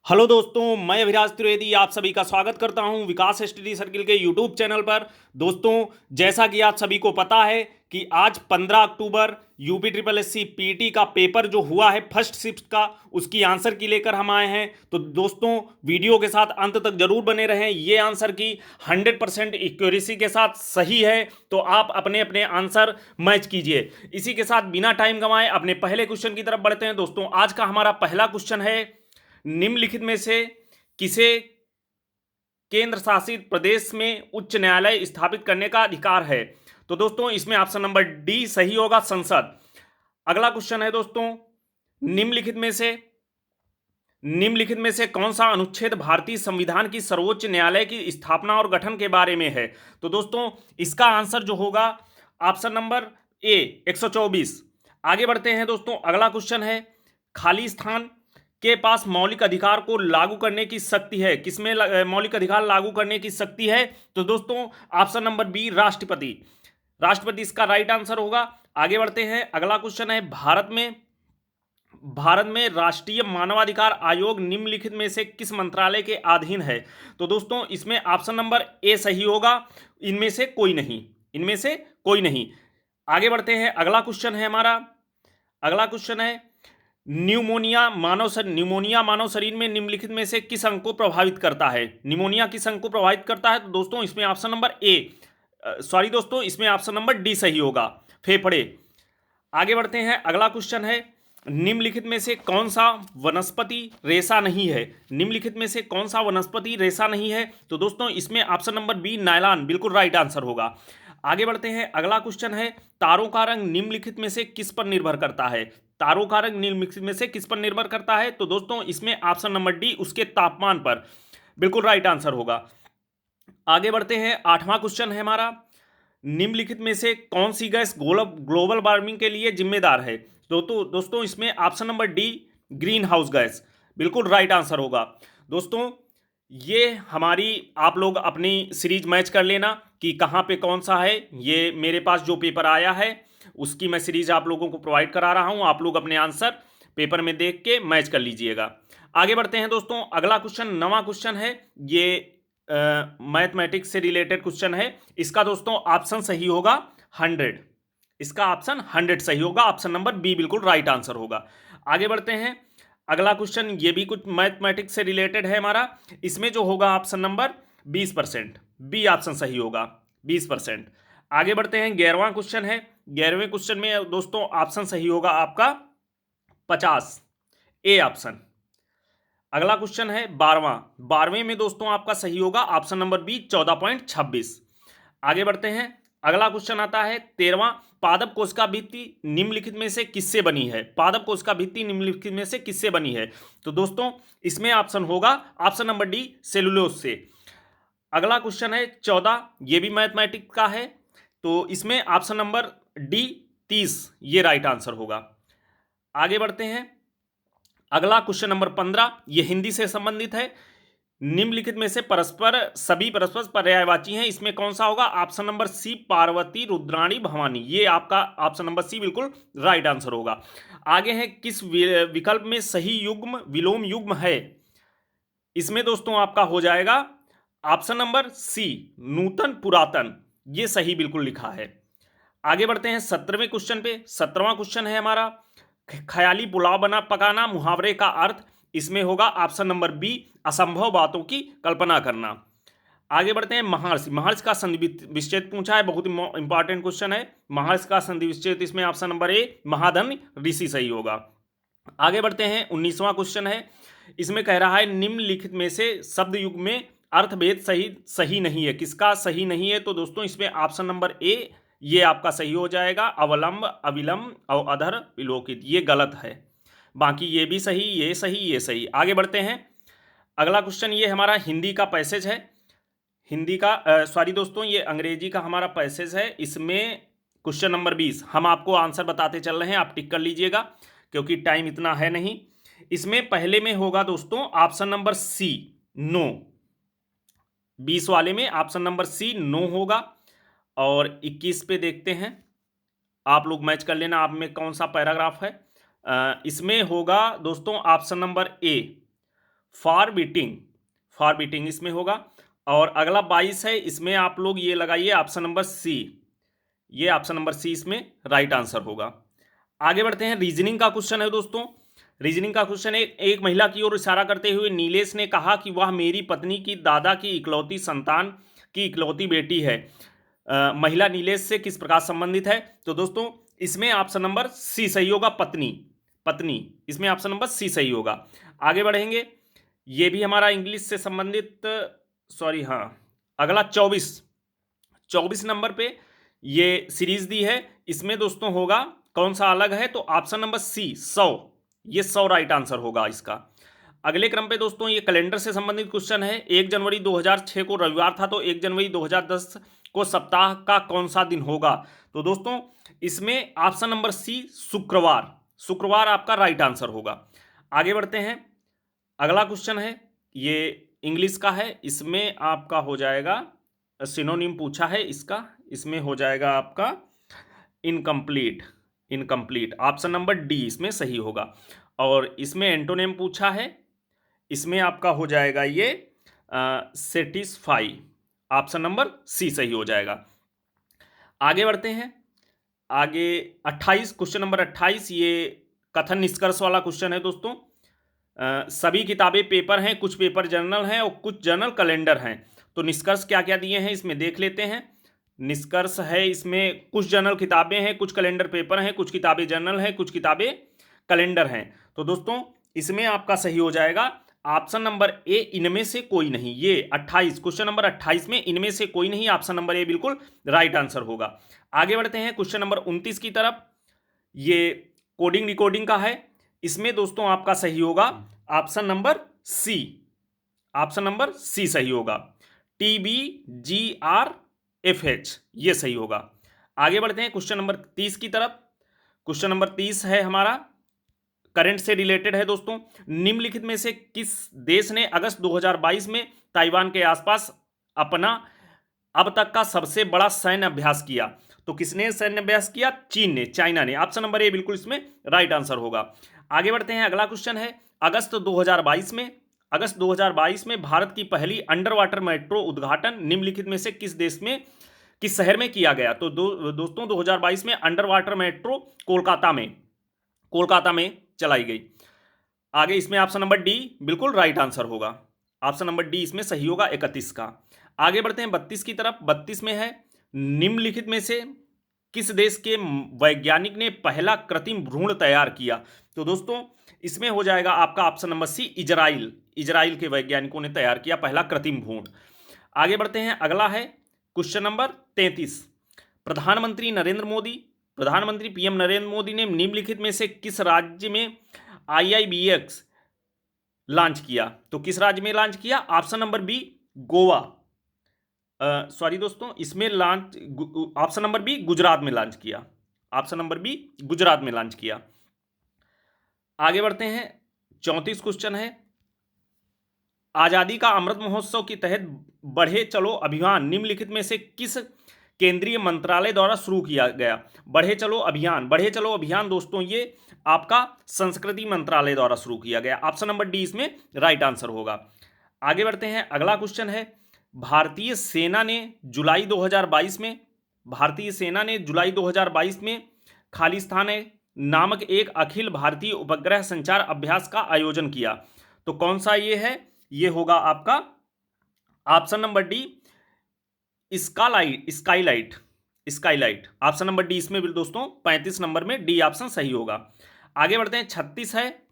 Hello दोस्तों, मैं अभिराज त्रिवेदी आप सभी का स्वागत करता हूं विकास स्टडी सर्किल के यूट्यूब चैनल पर। दोस्तों, जैसा कि आप सभी को पता है कि आज 15 अक्टूबर UP triple S C PT का पेपर जो हुआ है फर्स्ट शिफ्ट का, उसकी आंसर की लेकर हम आए हैं। तो दोस्तों, वीडियो के साथ अंत तक जरूर बने रहें। ये आंसर की 100% एक्यूरेसी के साथ सही है, तो आप अपने अपने आंसर मैच कीजिए। इसी के साथ बिना टाइम गंवाए अपने पहले क्वेश्चन की तरफ बढ़ते हैं। दोस्तों, आज का हमारा पहला क्वेश्चन है, निम्नलिखित में से किसे केंद्र शासित प्रदेश में उच्च न्यायालय स्थापित करने का अधिकार है? तो दोस्तों, इसमें ऑप्शन नंबर डी सही होगा, संसद। अगला क्वेश्चन है दोस्तों, निम्नलिखित में से निम्नलिखित में से कौन सा अनुच्छेद भारतीय संविधान की सर्वोच्च न्यायालय की स्थापना और गठन के बारे में है? तो दोस्तों, इसका आंसर जो होगा ऑप्शन नंबर ए 124। आगे बढ़ते हैं दोस्तों, अगला क्वेश्चन है, खाली स्थान के पास मौलिक अधिकार को लागू करने की शक्ति है? किसमें मौलिक अधिकार लागू करने की शक्ति है? तो दोस्तों, ऑप्शन नंबर बी राष्ट्रपति। राष्ट्रपति इसका राइट आंसर होगा। आगे बढ़ते हैं, अगला क्वेश्चन है, भारत में राष्ट्रीय मानवाधिकार आयोग निम्नलिखित में से किस मंत्रालय के अधीन है? तो दोस्तों, इसमें ऑप्शन नंबर ए सही होगा, इनमें से कोई नहीं, इनमें से कोई नहीं। आगे बढ़ते हैं, अगला क्वेश्चन है हमारा, अगला क्वेश्चन है, न्यूमोनिया मानव शरीर में निम्नलिखित में से किस अंग को प्रभावित करता है? निमोनिया किस अंग को प्रभावित करता है? तो दोस्तों, इसमें ऑप्शन नंबर ए सॉरी दोस्तों, इसमें ऑप्शन नंबर डी सही होगा, फेफड़े। आगे बढ़ते हैं, अगला क्वेश्चन है, निम्नलिखित में से कौन सा वनस्पति रेशा नहीं है? निम्नलिखित में से कौन सा वनस्पति रेशा नहीं है? तो दोस्तों, इसमें ऑप्शन नंबर बी नायलॉन बिल्कुल राइट आंसर होगा। आगे बढ़ते हैं, अगला क्वेश्चन है, तारों का रंग निम्नलिखित में से किस पर निर्भर करता है? तारों का रंग निम्नलिखित में से किस पर निर्भर करता है? तो दोस्तों, इसमें ऑप्शन नंबर डी उसके तापमान पर बिल्कुल राइट आंसर होगा। आगे बढ़ते हैं, आठवां क्वेश्चन है हमारा, निम्नलिखित में से कौन सी गैस ग्लोबल वार्मिंग के लिए जिम्मेदार है? दोस्तों, इसमें option number D green house gas बिल्कुल राइट आंसर होगा। दोस्तों, ये हमारी आप लोग अपनी सीरीज मैच कर लेना कि कहाँ पे कौन सा है। ये मेरे पास जो पेपर आया है उसकी मैं सीरीज आप लोगों को प्रोवाइड करा रहा हूँ, आप लोग अपने आंसर पेपर में देख के मैच कर लीजिएगा। आगे बढ़ते हैं दोस्तों, अगला क्वेश्चन नवा क्वेश्चन है, ये मैथमेटिक्स से रिलेटेड क्वेश्चन है। इसका दोस्तों ऑप्शन सही होगा 100, इसका ऑप्शन 100 सही होगा, ऑप्शन नंबर बी बिल्कुल राइट आंसर होगा। आगे बढ़ते हैं, अगला क्वेश्चन ये भी कुछ मैथमेटिक्स से रिलेटेड है हमारा। इसमें जो होगा ऑप्शन नंबर 20%, बी ऑप्शन सही होगा 20%। आगे बढ़ते हैं, 11वां क्वेश्चन है। 11वें क्वेश्चन में दोस्तों ऑप्शन सही होगा आपका 50, ए ऑप्शन। अगला क्वेश्चन है 12वें में दोस्तों आपका सही होगा ऑप्शन नंबर बी 14.26। आगे बढ़ते हैं, अगला क्वेश्चन आता है 13वां, पादप कोशिका भित्ति निम्नलिखित में से किससे बनी है? पादप कोशिका भित्ति निम्नलिखित में से किससे बनी है? तो दोस्तों, इसमें ऑप्शन होगा ऑप्शन नंबर डी सेलुलोज से। अगला क्वेश्चन है 14, ये भी मैथमेटिक्स का है, तो इसमें ऑप्शन नंबर डी 30 ये राइट आंसर होगा। आगे बढ़ते हैं, अगला क्वेश्चन नंबर 15, ये हिंदी से संबंधित है। निम्नलिखित में से सभी परस्पर पर्यायवाची हैं, इसमें कौन सा होगा? Option number C Parvati Rudrani Bhavani, ये आपका ऑप्शन नंबर सी बिल्कुल राइट आंसर होगा। आगे है, किस विकल्प में सही युग्म विलोम युग्म है? इसमें दोस्तों आपका हो जाएगा ऑप्शन नंबर सी नूतन पुरातन, ये सही बिल्कुल लिखा है। आगे बढ़ते हैं 17वें क्वेश्चन पे। 17वां क्वेश्चन है हमारा, ख्याली पुलाव बना पकाना मुहावरे का अर्थ? इसमें होगा ऑप्शन नंबर बी असंभव बातों की कल्पना करना। आगे बढ़ते हैं, महर्षि का संधि विच्छेद पूछा है, बहुत इंपॉर्टेंट क्वेश्चन है। महर्षि का संधि विच्छेद, इसमें ऑप्शन नंबर ए महाधन ऋषि सही होगा। आगे बढ़ते हैं, 19वां क्वेश्चन है। इसमें कह रहा है, निम्नलिखित में से शब्द युग में अर्थभेद सही नहीं है, किसका सही नहीं है? तो दोस्तों, इसमें ऑप्शन नंबर ए ये आपका सही हो जाएगा, अवलंब अविलंब और अधर विलोकित, ये गलत है। बाकी ये भी सही, ये सही, ये सही। आगे बढ़ते हैं, अगला क्वेश्चन ये हमारा हिंदी का पैसेज है। हिंदी का सॉरी दोस्तों, ये अंग्रेजी का हमारा पैसेज है। इसमें क्वेश्चन नंबर 20 हम आपको आंसर बताते चल रहे हैं, आप टिक कर लीजिएगा क्योंकि टाइम इतना है नहीं। इसमें पहले में होगा दोस्तों ऑप्शन नंबर सी नो, 20 वाले में ऑप्शन नंबर सी नो होगा। और 21 पे देखते हैं, आप लोग मैच कर लेना आप में कौन सा पैराग्राफ है। इसमें होगा दोस्तों ऑप्शन नंबर ए फॉरबिटिंग इसमें होगा। और अगला 22 है, इसमें आप लोग ये लगाइए ऑप्शन नंबर सी, ये ऑप्शन नंबर सी इसमें राइट आंसर होगा। आगे बढ़ते हैं, रीजनिंग का क्वेश्चन है दोस्तों। रीजनिंग का क्वेश्चन है, एक महिला की ओर इशारा करते हुए नीलेश ने कहा कि वह मेरी पत्नी की दादा की इकलौती संतान की इकलौती बेटी है। महिला नीलेश से किस प्रकार संबंधित है? तो दोस्तों इसमें ऑप्शन नंबर सी सही होगा, पत्नी, इसमें ऑप्शन नंबर सी सही होगा। आगे बढ़ेंगे, ये भी हमारा इंग्लिश से संबंधित, सॉरी हाँ, अगला 24 नंबर पे ये सीरीज दी है, इसमें दोस्तों होगा कौन सा अलग है? तो ऑप्शन नंबर सी 100, ये 100 राइट आंसर होगा इसका। अगले क्रम पे दोस्तों ये कैलेंडर से संबंधित क्वेश्चन है। 1 जनवरी 2006 को रविवार था, तो 1 जनवरी 2010 को सप्ताह का कौन सा दिन होगा? तो दोस्तों इसमें ऑप्शन नंबर सी शुक्रवार आपका राइट आंसर होगा। आगे बढ़ते हैं, अगला क्वेश्चन है, ये इंग्लिश का है, इसमें आपका हो जाएगा सिनोनिम पूछा है इसका, इसमें हो जाएगा आपका इनकम्प्लीट, ऑप्शन नंबर डी इसमें सही होगा। और इसमें एंटोनिम पूछा है, इसमें आपका हो जाएगा ये सेटिस्फाई, ऑप्शन नंबर सी सही हो जाएगा। आगे बढ़ते हैं, आगे 28, क्वेश्चन नंबर 28, ये कथन निष्कर्ष वाला क्वेश्चन है दोस्तों। सभी किताबें पेपर हैं, कुछ पेपर जर्नल हैं और कुछ जर्नल कैलेंडर हैं। तो निष्कर्ष क्या क्या दिए हैं इसमें देख लेते हैं। निष्कर्ष है इसमें कुछ जर्नल किताबें हैं, कुछ कैलेंडर पेपर हैं, कुछ किताबें जर्नल हैं, कुछ किताबें कैलेंडर हैं। तो दोस्तों इसमें आपका सही हो जाएगा ऑप्शन नंबर ए, इनमें से कोई नहीं। ये 28, क्वेश्चन नंबर 28 में इनमें से कोई नहीं, ऑप्शन नंबर ए बिल्कुल राइट आंसर होगा। आगे बढ़ते हैं क्वेश्चन नंबर 29 की तरफ, ये कोडिंग डिकोडिंग का है, इसमें दोस्तों आपका सही होगा option number C, option number C सही होगा, TBGRFH, ये सही होगा। आगे बढ़ते हैं क्वेश्चन नंबर 30 की तरफ। क्वेश्चन नंबर 30 है हमारा, करंट से रिलेटेड है दोस्तों। निम्नलिखित में से किस देश ने अगस्त 2022 में ताइवान के आसपास अपना अब तक का सबसे बड़ा सैन्य अभ्यास किया? तो किसने सैन्य अभ्यास किया? चीन ने, चाइना ने, ऑप्शन नंबर ए बिल्कुल इसमें राइट आंसर होगा। आगे बढ़ते हैं, अगला क्वेश्चन है, अगस्त 2022 में भारत की पहली अंडर वाटर मेट्रो उद्घाटन निम्नलिखित में से किस शहर में किया गया? तो दोस्तों 2022 में अंडर वाटर मेट्रो कोलकाता में चलाई गई। आगे इसमें ऑप्शन नंबर डी बिल्कुल राइट आंसर होगा, ऑप्शन नंबर डी इसमें सही होगा 31 का। आगे बढ़ते हैं 32 की तरफ। 32 में है, निम्नलिखित में से किस देश के वैज्ञानिक ने पहला कृत्रिम भ्रूण तैयार किया? तो दोस्तों इसमें हो जाएगा आपका ऑप्शन नंबर सी, इजराइल के वैज्ञानिकों ने तैयार किया पहला कृत्रिम भ्रूण। आगे बढ़ते हैं, अगला है क्वेश्चन नंबर 33। प्रधानमंत्री पीएम नरेंद्र मोदी ने निम्नलिखित में से किस राज्य में IIBX लॉन्च किया? तो किस राज्य में लॉन्च किया? Option number B, Goa, sorry दोस्तों, इसमें launch option number B, Gujarat में लॉन्च किया, ऑप्शन नंबर बी गुजरात में लॉन्च किया। आगे बढ़ते हैं, 34 क्वेश्चन है, आजादी का अमृत महोत्सव के तहत बढ़े चलो अभियान निम्नलिखित में से किस केंद्रीय मंत्रालय द्वारा शुरू किया गया? बढ़े चलो अभियान दोस्तों ये आपका संस्कृति मंत्रालय द्वारा शुरू किया गया, ऑप्शन नंबर डी इसमें राइट आंसर होगा। आगे बढ़ते हैं, अगला क्वेश्चन है, भारतीय सेना ने जुलाई 2022 में खालिस्तान नामक एक अखिल भारतीय उपग्रह संचार अभ्यास का आयोजन किया। तो कौन सा ये है? ये होगा आपका option number D, Skylight, option number D इसमें भी दोस्तों 35 नंबर में डी ऑप्शन सही होगा। आगे बढ़ते हैं, 36 है।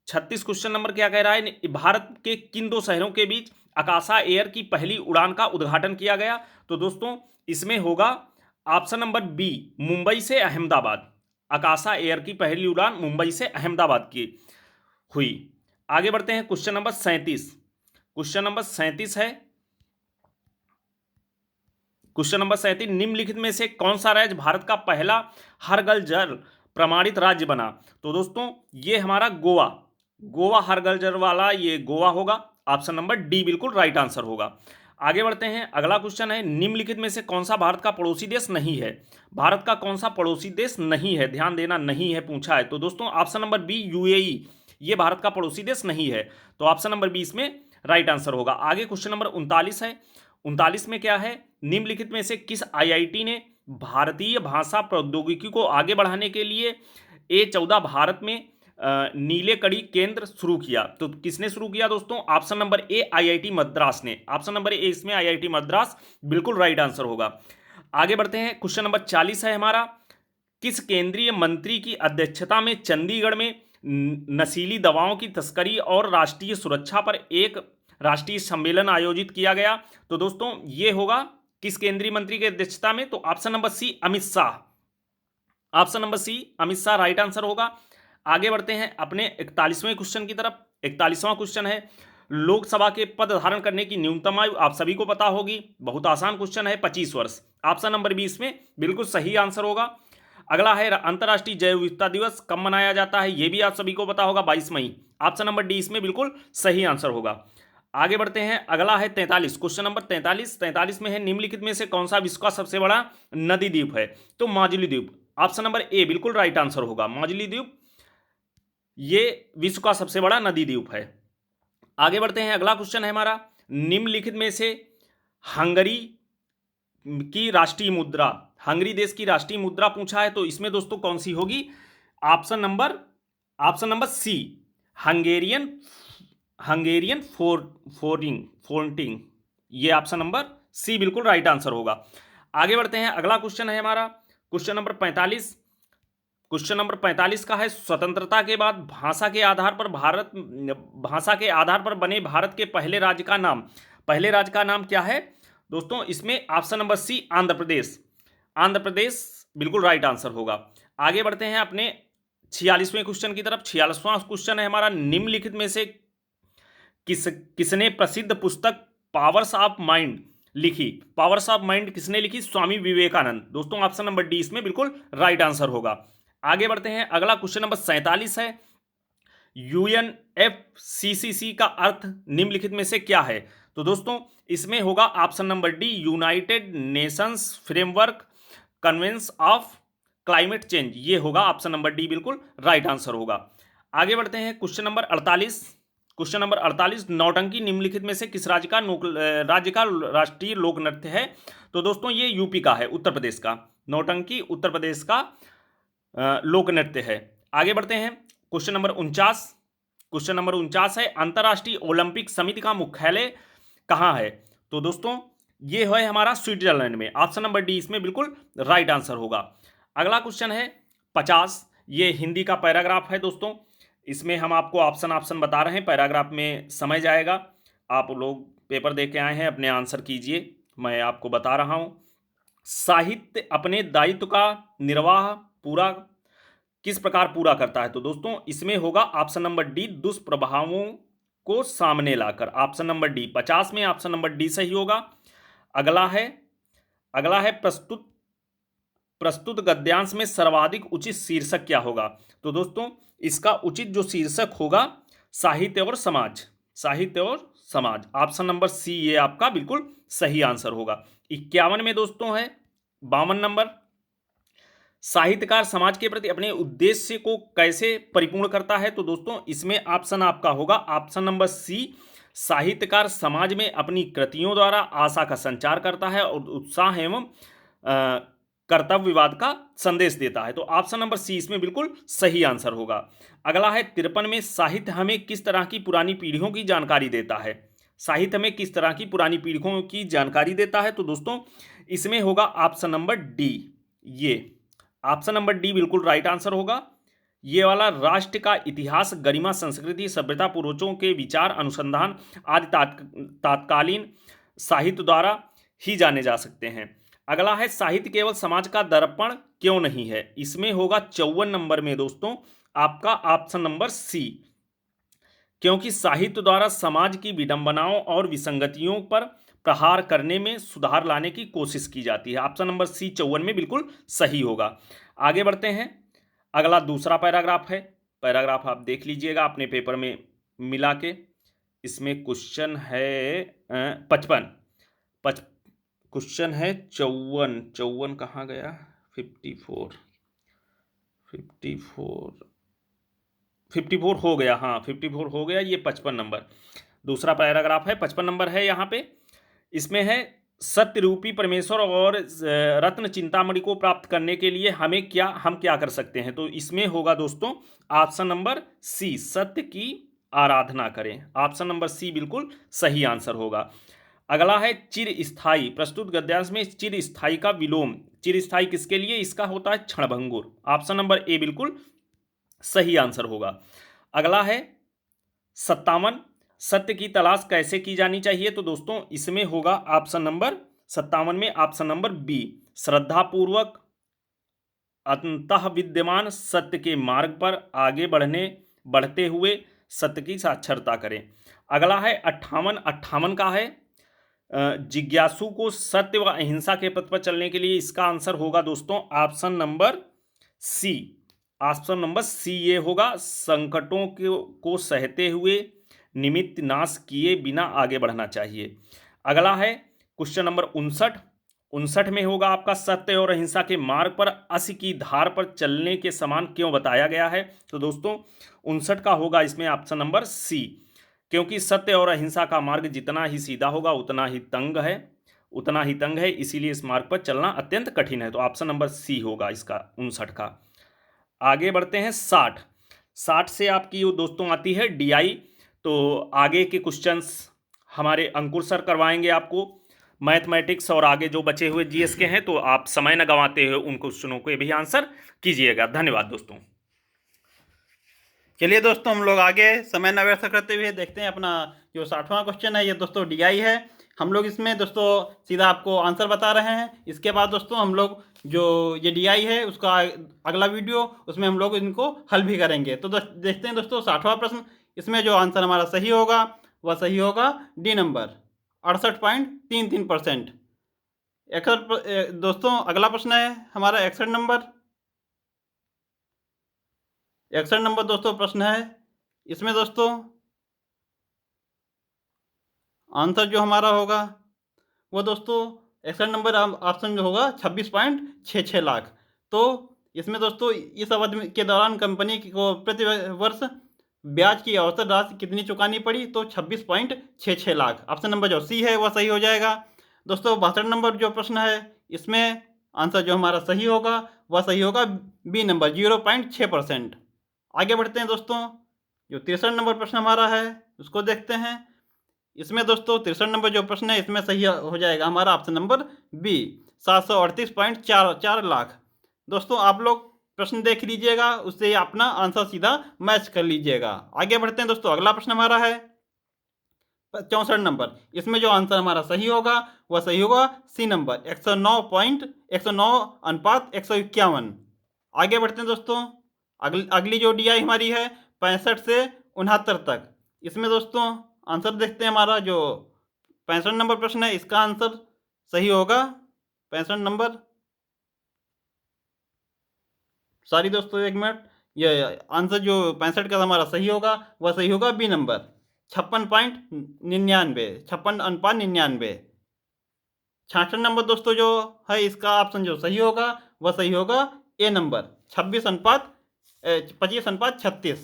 36 क्वेश्चन नंबर क्या कह रहा है, भारत के किन दो शहरों के बीच आकाशा एयर की पहली उड़ान का उद्घाटन किया गया? तो दोस्तों इसमें होगा ऑप्शन नंबर बी, मुंबई से अहमदाबाद, आकाशा एयर की पहली उड़ान मुंबई से अहमदाबाद की हुई। आगे बढ़ते हैं, क्वेश्चन नंबर 37 है। क्वेश्चन नंबर 37, निम्नलिखित में से कौन सा राज्य भारत का पहला हर घर जल प्रमाणित राज्य बना? तो दोस्तों ये हमारा गोवा हर घर जल वाला ये गोवा होगा, ऑप्शन नंबर डी बिल्कुल राइट आंसर होगा। आगे बढ़ते हैं, अगला क्वेश्चन है, निम्नलिखित में से कौन सा भारत का पड़ोसी देश नहीं है? भारत का कौन सा पड़ोसी देश नहीं है, ध्यान देना, नहीं है पूछा है। तो दोस्तों ऑप्शन नंबर बी, UAE, ये भारत का पड़ोसी देश नहीं है। तो ऑप्शन नंबर 20 में राइट आंसर होगा। आगे क्वेश्चन नंबर 39 है। 39 में क्या है, निम्नलिखित में से किस आईआईटी ने भारतीय भाषा प्रौद्योगिकी को आगे बढ़ाने के लिए A14 भारत में नीले कड़ी केंद्र शुरू किया? तो किसने शुरू किया दोस्तों? Option number A IIT Madras ने। ऑप्शन नंबर ए इसमें आईआईटी मद्रास बिल्कुल राइट आंसर होगा। आगे बढ़ते हैं, क्वेश्चन नंबर 40 है हमारा। किस केंद्रीय मंत्री की अध्यक्षता में चंडीगढ़ में नशीली दवाओं की तस्करी और राष्ट्रीय सुरक्षा पर एक राष्ट्रीय सम्मेलन आयोजित किया गया? तो दोस्तों ये होगा किस केंद्रीय मंत्री की अध्यक्षता में? तो option number C Amit Shah. Option number C Amit Shah right answer होगा। आगे बढ़ते हैं अपने 41वें क्वेश्चन की तरफ। 41वां क्वेश्चन है, लोकसभा के पद धारण करने की न्यूनतम आयु आप सभी को पता होगी, बहुत आसान क्वेश्चन है, 25 वर्ष। ऑप्शन नंबर 20 में बिल्कुल सही आंसर होगा। अगला है अंतर्राष्ट्रीय जैव विविधता दिवस कब मनाया जाता है? यह भी आप सभी को पता होगा, 22 मई। ऑप्शन नंबर डी इसमें बिल्कुल सही आंसर होगा। आगे बढ़ते हैं, अगला है 43, क्वेश्चन नंबर 43। 43 में है, निम्नलिखित में से कौन सा विश्व का सबसे बड़ा नदी द्वीप है? तो माजुली द्वीप। ऑप्शन नंबर ए बिल्कुल राइट आंसर होगा, माजुली द्वीप ये विश्व का सबसे बड़ा नदी द्वीप है। आगे बढ़ते हैं, अगला क्वेश्चन है हमारा, निम्नलिखित में से हंगरी की राष्ट्रीय मुद्रा, हंगरी देश की राष्ट्रीय मुद्रा पूछा है, तो इसमें दोस्तों कौन सी होगी? Option number C Hungarian Hungarian forint, ये ऑप्शन नंबर सी बिल्कुल राइट आंसर होगा। आगे बढ़ते हैं, अगला क्वेश्चन है हमारा क्वेश्चन नंबर 45। क्वेश्चन नंबर 45 का है, स्वतंत्रता के बाद भाषा के आधार पर बने भारत के पहले राज्य का नाम, पहले राज्य का नाम क्या है दोस्तों? इसमें ऑप्शन नंबर सी आंध्र प्रदेश। आंध्र प्रदेश बिल्कुल राइट आंसर होगा। आगे बढ़ते हैं अपने 46वें क्वेश्चन की तरफ। 46वां क्वेश्चन है हमारा, निम्नलिखित में से किसने प्रसिद्ध पुस्तक पावर्स ऑफ माइंड लिखी? पावर्स ऑफ माइंड किसने लिखी? स्वामी विवेकानंद। दोस्तों ऑप्शन नंबर डी इसमें बिल्कुल राइट आंसर होगा। आगे बढ़ते हैं, अगला क्वेश्चन नंबर 47 है, यूएनएफसीसीसी का अर्थ निम्नलिखित में से क्या है? तो दोस्तों इसमें होगा option number D United Nations framework convention of climate change, ये होगा ऑप्शन नंबर डी बिल्कुल राइट आंसर होगा। आगे बढ़ते हैं, क्वेश्चन नंबर 48। क्वेश्चन नंबर 48, नौटंकी निम्नलिखित में से किस राज्य का राष्ट्रीय लोक नृत्य है? तो दोस्तों ये यूपी का है, उत्तर प्रदेश का। नौटंकी उत्तर प्रदेश का लोक नृत्य है। आगे बढ़ते हैं, क्वेश्चन नंबर 49। क्वेश्चन नंबर 49 है, अंतर्राष्ट्रीय ओलंपिक समिति का मुख्यालय कहाँ है? तो दोस्तों ये है हमारा स्विट्जरलैंड में। ऑप्शन नंबर डी इसमें बिल्कुल राइट आंसर होगा। अगला क्वेश्चन है 50, ये हिंदी का पैराग्राफ है दोस्तों। इसमें हम आपको ऑप्शन बता रहे हैं, पैराग्राफ में समय जाएगा। आप लोग पेपर दे के आए हैं, अपने आंसर कीजिए, मैं आपको बता रहा हूं। साहित्य अपने दायित्व का निर्वाह किस प्रकार पूरा करता है? तो दोस्तों इसमें होगा ऑप्शन नंबर डी दुष्प्रभावों को सामने लाकर। ऑप्शन नंबर डी 50 में ऑप्शन नंबर डी सही होगा। अगला है प्रस्तुत गद्यांश में सर्वाधिक उचित शीर्षक क्या होगा? तो दोस्तों इसका उचित जो शीर्षक होगा साहित्य और समाज, साहित्य और समाज। ऑप्शन नंबर सी ये आपका बिल्कुल सही आंसर होगा। 51 में दोस्तों है 52 नंबर, साहित्यकार समाज के प्रति अपने उद्देश्य को कैसे परिपूर्ण करता है? तो दोस्तों इसमें ऑप्शन आपका होगा ऑप्शन नंबर सी, साहित्यकार समाज में अपनी कृतियों द्वारा आशा का संचार करता है और उत्साह एवं कर्तव्यवाद का संदेश देता है। तो ऑप्शन नंबर सी इसमें बिल्कुल सही आंसर होगा। अगला है 53 में, साहित्य हमें किस तरह की पुरानी पीढ़ियों की जानकारी देता है? साहित्य में किस तरह की पुरानी पीढ़ियों की जानकारी देता है? तो दोस्तों इसमें होगा ऑप्शन नंबर डी, ये ऑप्शन नंबर डी बिल्कुल राइट आंसर होगा। ये वाला राष्ट्र का इतिहास, गरिमा, संस्कृति, सभ्यता, पूर्वजों के विचार, अनुसंधान आदि तात्कालीन साहित्य द्वारा ही जाने जा सकते हैं। अगला है, साहित्य केवल समाज का दर्पण क्यों नहीं है? इसमें होगा 54 नंबर में दोस्तों आपका ऑप्शन नंबर सी, क्योंकि साहित्य द्वारा समाज की विडंबनाओं और विसंगतियों पर प्रहार करने में सुधार लाने की कोशिश की जाती है। ऑप्शन नंबर सी 54 में बिल्कुल सही होगा। आगे बढ़ते हैं, अगला दूसरा पैराग्राफ है, पैराग्राफ आप देख लीजिएगा अपने पेपर में मिला के। इसमें क्वेश्चन है 55, क्वेश्चन है 54 कहाँ गया? 54 54 हो गया, हाँ 54 हो गया। ये 55 नंबर दूसरा पैराग्राफ है, 55 नंबर है यहाँ पे। इसमें है सत्य रूपी परमेश्वर और रत्न चिंतामणि को प्राप्त करने के लिए हम क्या कर सकते हैं। तो इसमें होगा दोस्तों ऑप्शन नंबर सी, सत्य की आराधना करें। ऑप्शन नंबर सी बिल्कुल सही आंसर होगा। अगला है चिर स्थाई। प्रस्तुत गद्यांश में चिर स्थाई का विलोम, चिर स्थाई किसके लिए, इसका होता है क्षणभंगुर। ऑप्शन नंबर ए बिल्कुल सही आंसर होगा। अगला है 57, सत्य की तलाश कैसे की जानी चाहिए। तो दोस्तों इसमें होगा ऑप्शन नंबर 57 में ऑप्शन नंबर बी, श्रद्धापूर्वक अंतः विद्यमान सत्य के मार्ग पर आगे बढ़ते हुए सत्य की साक्षरता करें। अगला है 58, 58 का है जिज्ञासु को सत्य व अहिंसा के पथ पर चलने के लिए। इसका आंसर होगा दोस्तों option number C, option number C ये होगा, संकटों को सहते हुए निमित्त नाश किए बिना आगे बढ़ना चाहिए। अगला है क्वेश्चन नंबर 59, 59 में होगा आपका सत्य और अहिंसा के मार्ग पर अस्य की धार पर चलने के समान क्यों बताया गया है। तो दोस्तों 59 का होगा इसमें ऑप्शन नंबर सी, क्योंकि सत्य और अहिंसा का मार्ग जितना ही सीधा होगा उतना ही तंग है, इसीलिए इस मार्ग पर चलना अत्यंत कठिन है। तो ऑप्शन नंबर सी होगा इसका 59 का। आगे बढ़ते हैं 60, 60 से आपकी दोस्तों आती है डीआई। तो आगे के क्वेश्चंस हमारे अंकुर सर करवाएंगे आपको मैथमेटिक्स, और आगे जो बचे हुए जीएस के हैं तो आप समय न गंवाते हुए उन क्वेश्चनों को भी आंसर कीजिएगा। धन्यवाद दोस्तों। चलिए दोस्तों हम लोग आगे समय न व्यर्थ करते हुए देखते हैं अपना जो 60वां क्वेश्चन है। ये दोस्तों डीआई है। हम लोग इसमें दोस्तों सीधा आपको आंसर बता रहे हैं। इसके बाद दोस्तों हम लोग जो ये डीआई है उसका अगला वीडियो उसमें हम लोग इनको हल भी करेंगे। तो देखते हैं दोस्तों 60वां प्रश्न। इसमें जो आंसर हमारा सही होगा वह सही होगा डी नंबर 68.33%। दोस्तों अगला प्रश्न है हमारा 61 नंबर। 61 नंबर दोस्तों प्रश्न है। इसमें दोस्तों आंसर जो हमारा होगा वो दोस्तों 61 नंबर ऑप्शन जो होगा 26.66 लाख। तो इसमें दोस्तों इस अवधि के दौरान कंपनी को प्रति वर्ष ब्याज की औसत राशि कितनी चुकानी पड़ी। तो 26.66 लाख। ऑप्शन नंबर जो सी है वह सही हो जाएगा। दोस्तों 62 नंबर जो प्रश्न है इसमें आंसर जो हमारा सही होगा वह सही होगा बी नंबर 0.6%। आगे बढ़ते हैं दोस्तों। जो 63 नंबर प्रश्न हमारा है उसको देखते हैं। इसमें दोस्तों 63 नंबर जो प्रश्न है इसमें सही हो जाएगा हमारा ऑप्शन नंबर बी 738.44 लाख। दोस्तों आप लोग प्रश्न देख लीजिएगा, उससे अपना आंसर सीधा मैच कर लीजिएगा। आगे बढ़ते हैं दोस्तों। अगला प्रश्न हमारा है 64 नंबर। इसमें जो आंसर हमारा सही होगा वह सही होगा सी नंबर 109.151। आगे बढ़ते हैं दोस्तों। अगली जो डीआई हमारी है 65 से 69 तक। इसमें दोस्तों आंसर देखते हैं। हमारा जो 65 नंबर प्रश्न है इसका आंसर सही होगा 65 नंबर, सॉरी दोस्तों एक मिनट, ये आंसर जो 65 का हमारा सही होगा वह सही होगा बी नंबर 56.99, 56.99। 66 नंबर दोस्तों जो है इसका ऑप्शन जो सही होगा वह सही होगा ए नंबर 25.36।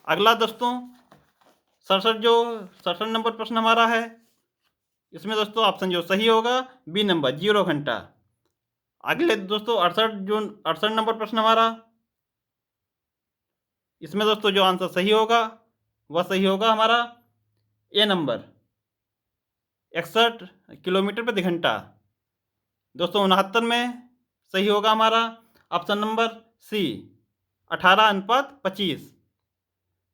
अगला दोस्तों 67 नंबर प्रश्न हमारा है। इसमें दोस्तों ऑप्शन जो सही होगा बी नंबर 0 घंटा। अगले दोस्तों 68 नंबर प्रश्न हमारा। इसमें दोस्तों जो आंसर सही होगा वह सही होगा हमारा ए नंबर 61 किलोमीटर प्रति घंटा। दोस्तों 69 में सही होगा हमारा ऑप्शन नंबर सी 18:25।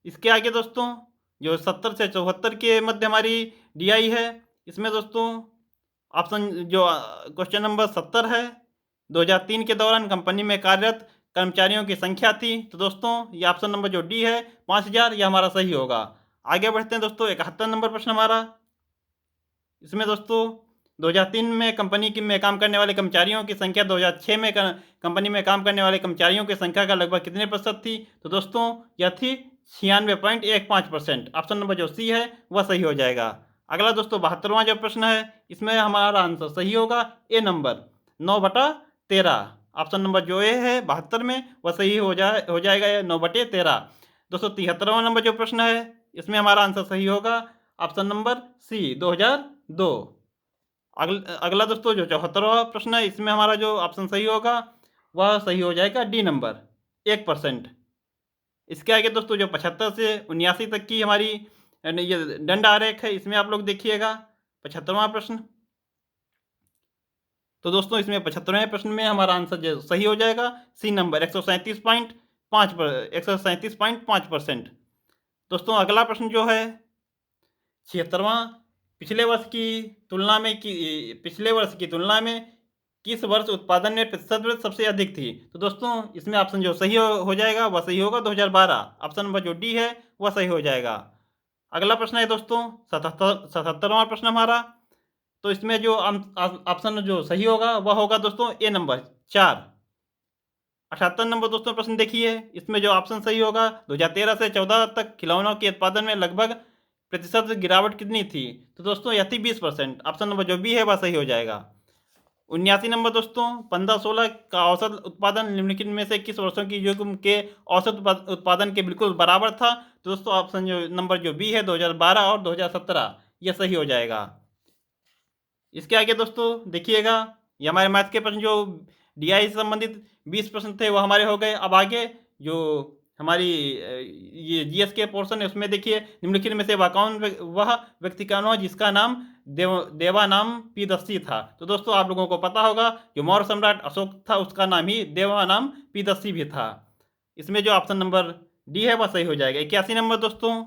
इसके आगे दोस्तों जो 70 से 74 के मध्य हमारी डीआई है। इसमें दोस्तों ऑप्शन जो क्वेश्चन नंबर 70 है 2003 के दौरान कंपनी में कार्यरत कर्मचारियों की संख्या थी। तो दोस्तों ये ऑप्शन नंबर जो डी है 5000 यह हमारा सही होगा। आगे बढ़ते हैं दोस्तों 71 नंबर प्रश्न हमारा। इसमें दोस्तों 2003 में कंपनी में काम करने वाले कर्मचारियों की संख्या 2006 में कंपनी में काम करने वाले कर्मचारियों की संख्या का लगभग कितने प्रतिशत थी। तो दोस्तों यह थी 96.15%। ऑप्शन नंबर जो सी है वह सही हो जाएगा। अगला दोस्तों 72वां जो प्रश्न है इसमें हमारा आंसर सही होगा ए नंबर 9/13। ऑप्शन नंबर जो ए है 72 में वह सही हो जाएगा 9/13। दोस्तों 73वां नंबर जो प्रश्न है, इसमें हमारा आंसर सही होगा ऑप्शन नंबर सी 2002। अगला दोस्तों जो 74वां प्रश्न है, इसमें हमारा जो ऑप्शन सही होगा वह सही हो जाएगा डी नंबर 1%। इसके आगे दोस्तों जो 75 से 79 तक की हमारी ये दंड आरेख है, इसमें आप लोग देखिएगा 75वां प्रश्न। तो दोस्तों इसमें 75वें प्रश्न में हमारा आंसर जो सही हो जाएगा सी नंबर 137.5%। दोस्तों अगला प्रश्न जो है 76वां, पिछले वर्ष की तुलना में किस वर्ष उत्पादन में प्रतिशत वृद्धि सबसे अधिक थी? तो दोस्तों इसमें ऑप्शन जो सही हो जाएगा वह सही होगा 2012। ऑप्शन नंबर जो डी है वह सही हो जाएगा। अगला प्रश्न है दोस्तों 77वां प्रश्न हमारा। तो इसमें जो ऑप्शन जो सही होगा वह होगा दोस्तों ए नंबर 4। 78 नंबर दोस्तों प्रश्न देखिए, इसमें जो ऑप्शन सही होगा 2013 से 14 तक खिलौनों के उत्पादन में लगभग प्रतिशत गिरावट कितनी थी? तो दोस्तों यह थी 20%। ऑप्शन नंबर जो बी है वह सही हो जाएगा। 79 नंबर दोस्तों 15-16 का औसत उत्पादन निम्नलिखित में से किस वर्षों की युग्म के औसत उत्पादन के बिल्कुल बराबर था? तो दोस्तों ऑप्शन जो नंबर जो बी है 2012 और 2017 यह सही हो जाएगा। इसके आगे दोस्तों देखिएगा, ये हमारे मैथ के प्रश्न जो डीआई से संबंधित 20 प्रश्न थे वो हमारे हो गए। अब आगे जो हमारी ये जीएस के पोर्शन है उसमें देखिए, निम्नलिखित में से वह व्यक्ति का नाम जिसका नाम देवानाम पीदस्सी था? तो दोस्तों आप लोगों को पता होगा जो मौर्य सम्राट अशोक था उसका नाम ही देवानाम पीदस्सी भी था। इसमें जो ऑप्शन नंबर डी है वह सही हो जाएगा। 81 नंबर दोस्तों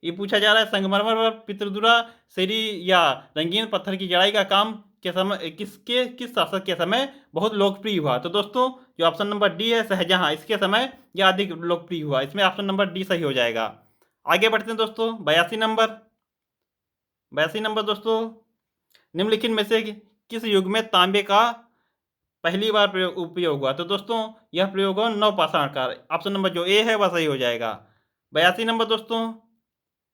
ये पूछा जा रहा है, संगमरमर व पितृदुरा शैली या रंगीन पत्थर की जड़ाई का काम के समय किस शासक के समय बहुत लोकप्रिय हुआ? तो दोस्तों जो ऑप्शन नंबर डी है शाहजहां, इसके समय यह अधिक लोकप्रिय हुआ। इसमें ऑप्शन नंबर डी सही हो जाएगा। आगे बढ़ते हैं दोस्तों 82 नंबर दोस्तों निम्नलिखित में से किस युग में तांबे का पहली बार उपयोग हुआ? तो दोस्तों यह प्रयोग हुआ नवपाषाण काल। ऑप्शन नंबर जो ए है वह सही हो जाएगा। 82 नंबर दोस्तों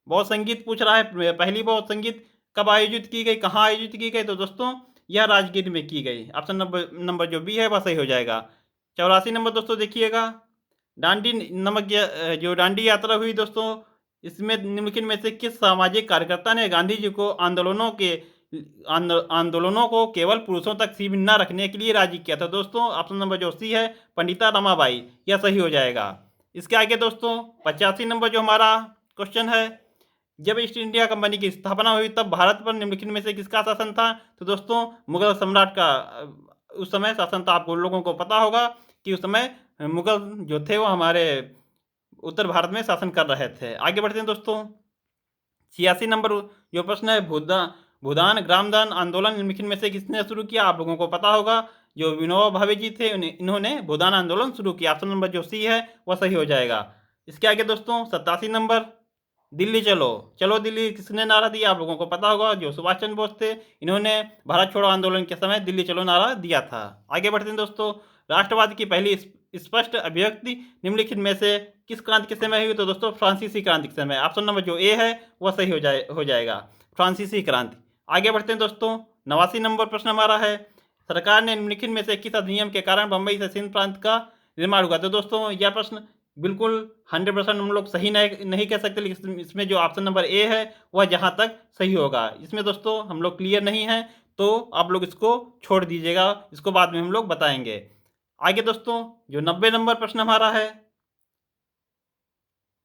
बौद्ध संगीत पूछ रहा है, पहली बौद्ध संगीत कब आयोजित की गई, कहाँ आयोजित की गई? तो दोस्तों यह राजगीर में की गई। ऑप्शन नंबर जो बी है वह सही हो जाएगा। 84 नंबर दोस्तों देखिएगा, दांडी नमक जो दांडी यात्रा हुई दोस्तों, इसमें निम्नलिखित में से किस सामाजिक कार्यकर्ता ने गांधी जी को आंदोलनों को केवल पुरुषों तक सीमित न रखने के लिए राजी किया था? दोस्तों ऑप्शन नंबर जो सी है पंडिता रमाबाई, यह सही हो जाएगा। इसके आगे दोस्तों 85 नंबर जो हमारा क्वेश्चन है, जब ईस्ट इंडिया कंपनी की स्थापना हुई तब भारत पर निम्नलिखित में से किसका शासन था? तो दोस्तों मुगल सम्राट का उस समय शासन था। आपको लोगों को पता होगा कि उस समय मुगल जो थे वो हमारे उत्तर भारत में शासन कर रहे थे। आगे बढ़ते हैं दोस्तों 86 नंबर जो प्रश्न है, भूदान ग्रामदान आंदोलन निम्नलिखित में से किसने शुरू किया? आप लोगों को पता होगा जो विनोबा भावे जी थे इन्होंने भूदान आंदोलन शुरू किया। ऑप्शन नंबर जो सी है वह सही हो जाएगा। इसके आगे दोस्तों 87 नंबर, दिल्ली चलो दिल्ली किसने नारा दिया? आप लोगों को पता होगा जो सुभाष चंद्र बोस थे, इन्होंने भारत छोड़ो आंदोलन के समय दिल्ली चलो नारा दिया था। आगे बढ़ते हैं दोस्तों, राष्ट्रवाद की पहली स्पष्ट अभिव्यक्ति निम्नलिखित में से किस क्रांति के समय हुई? तो दोस्तों फ्रांसीसी क्रांति के समय। ऑप्शन नंबर जो ए है वह सही हो जाएगा, फ्रांसीसी क्रांति। आगे बढ़ते हैं दोस्तों 89 नंबर प्रश्न हमारा है, सरकार ने निम्नलिखित में से किस अधिनियम के कारण बम्बई से सिंध प्रांत का निर्माण हुआ? तो दोस्तों यह प्रश्न बिल्कुल 100% हम लोग सही नहीं कह सकते, लेकिन इसमें जो ऑप्शन नंबर ए है वह जहां तक सही होगा। इसमें दोस्तों हम लोग क्लियर नहीं हैं तो आप लोग इसको छोड़ दीजिएगा, इसको बाद में हम लोग बताएंगे। आगे दोस्तों जो 90 नंबर प्रश्न हमारा है,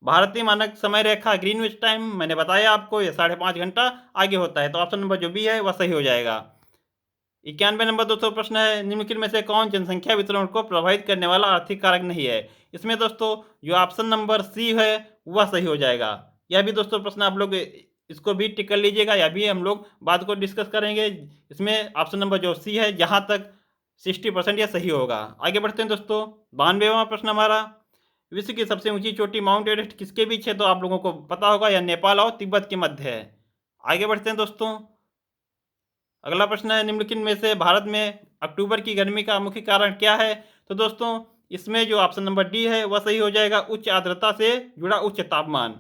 भारतीय मानक समय रेखा ग्रीनविच टाइम, मैंने बताया आपको ये 5.5 घंटा आगे होता है। तो ऑप्शन नंबर जो बी है वह सही हो जाएगा। 91 नंबर दोस्तों प्रश्न है, निम्नलिखित में से कौन जनसंख्या वितरण को प्रभावित करने वाला आर्थिक कारक नहीं है? इसमें दोस्तों जो ऑप्शन नंबर सी है वह सही हो जाएगा। यह भी दोस्तों प्रश्न आप लोग इसको भी टिक कर लीजिएगा, या भी हम लोग बात को डिस्कस करेंगे। इसमें ऑप्शन नंबर जो सी है जहाँ तक 60% यह सही होगा। आगे बढ़ते हैं दोस्तों 92वां प्रश्न हमारा, विश्व की सबसे ऊंची चोटी माउंट एवरेस्ट किसके बीच है? तो आप लोगों को पता होगा यह नेपाल और तिब्बत के मध्य है। आगे बढ़ते हैं दोस्तों, अगला प्रश्न है, निम्नलिखित में से भारत में अक्टूबर की गर्मी का मुख्य कारण क्या है? तो दोस्तों इसमें जो ऑप्शन नंबर डी है वह सही हो जाएगा, उच्च आर्द्रता से जुड़ा उच्च तापमान।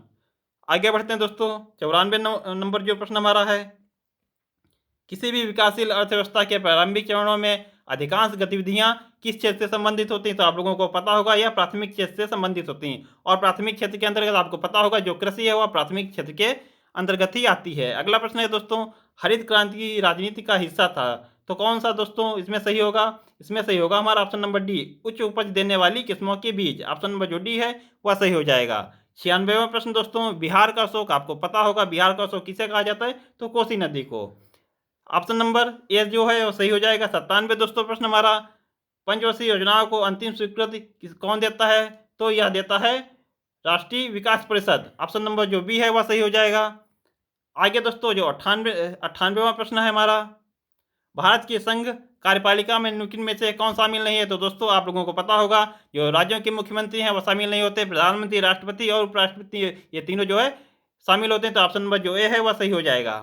आगे बढ़ते हैं दोस्तों 94 नंबर जो प्रश्न हमारा है, किसी भी विकासशील अर्थव्यवस्था के प्रारंभिक चरणों में अधिकांश गतिविधियां किस क्षेत्र से संबंधित होती हैं, तो आप लोगों को पता होगा यह प्राथमिक क्षेत्र से संबंधित होती हैं। और प्राथमिक क्षेत्र के अंतर्गत आपको पता होगा जो कृषि है वह प्राथमिक क्षेत्र के अंतर्गत ही आती है। अगला प्रश्न है दोस्तों, हरित क्रांति की राजनीति का हिस्सा था, तो कौन सा दोस्तों इसमें सही होगा? इसमें सही होगा हमारा ऑप्शन नंबर डी, उच्च उपज देने वाली किस्मों के बीज। ऑप्शन नंबर जो डी है वह सही हो जाएगा। 96वां प्रश्न दोस्तों, बिहार का अशोक, आपको पता होगा बिहार का अशोक किसे कहा जाता है? तो कोसी नदी को। ऑप्शन नंबर ए जो है वो सही हो जाएगा। 97 दोस्तों प्रश्न हमारा, पंचवर्षीय योजनाओं को अंतिम स्वीकृति कौन देता है? तो यह देता है राष्ट्रीय विकास परिषद। ऑप्शन नंबर जो बी है वह सही हो जाएगा। आगे दोस्तों जो 98वां प्रश्न है हमारा, भारत की संघ कार्यपालिका में निम्नलिखित में से कौन शामिल नहीं है? तो दोस्तों आप लोगों को पता होगा जो राज्यों के मुख्यमंत्री हैं वो शामिल नहीं होते, प्रधानमंत्री, राष्ट्रपति और उपराष्ट्रपति ये तीनों जो है शामिल होते हैं। तो ऑप्शन नंबर जो ए है वह सही हो जाएगा।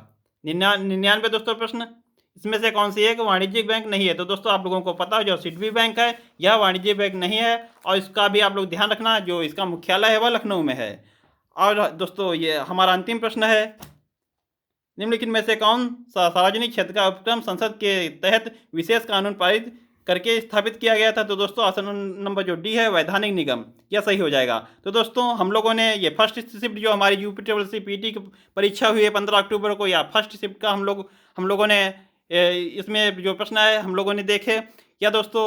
99 दोस्तों प्रश्न, इसमें से कौन सी एक वाणिज्यिक बैंक नहीं है? तो दोस्तों आप लोगों को पता है जो सिडबी बैंक है यह वाणिज्यिक बैंक नहीं है, और इसका भी आप लोग ध्यान रखना, जो इसका मुख्यालय है वह लखनऊ में है। और दोस्तों ये हमारा अंतिम प्रश्न है, निम्नलिखित में से कौन सा सार्वजनिक क्षेत्र का उपक्रम संसद के तहत विशेष कानून पारित करके स्थापित किया गया था? तो दोस्तों ऑप्शन नंबर जो डी है वैधानिक निगम, यह सही हो जाएगा। तो दोस्तों हम लोगों ने ये फर्स्ट शिफ्ट जो हमारी यूपीट्रिपल पीटी की परीक्षा हुई है 15 अक्टूबर को, या फर्स्ट शिफ्ट का हम लोगों ने इसमें जो प्रश्न आए हम लोगों ने देखे। या दोस्तों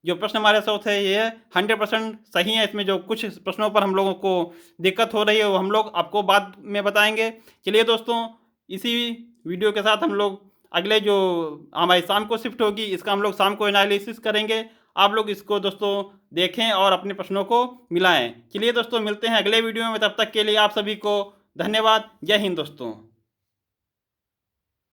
जो प्रश्न हमारे साथ है ये 100% सही है। इसमें जो कुछ प्रश्नों पर हम लोगों को दिक्कत हो रही है वो हम लोग आपको बाद में बताएंगे। चलिए दोस्तों, इसी वीडियो के साथ हम लोग अगले जो हमारी शाम को शिफ्ट होगी इसका हम लोग शाम को एनालिसिस करेंगे। आप लोग इसको दोस्तों देखें और अपने प्रश्नों को मिलाएं। चलिए दोस्तों मिलते हैं अगले वीडियो में, तब तक के लिए आप सभी को धन्यवाद। जय हिंद दोस्तों।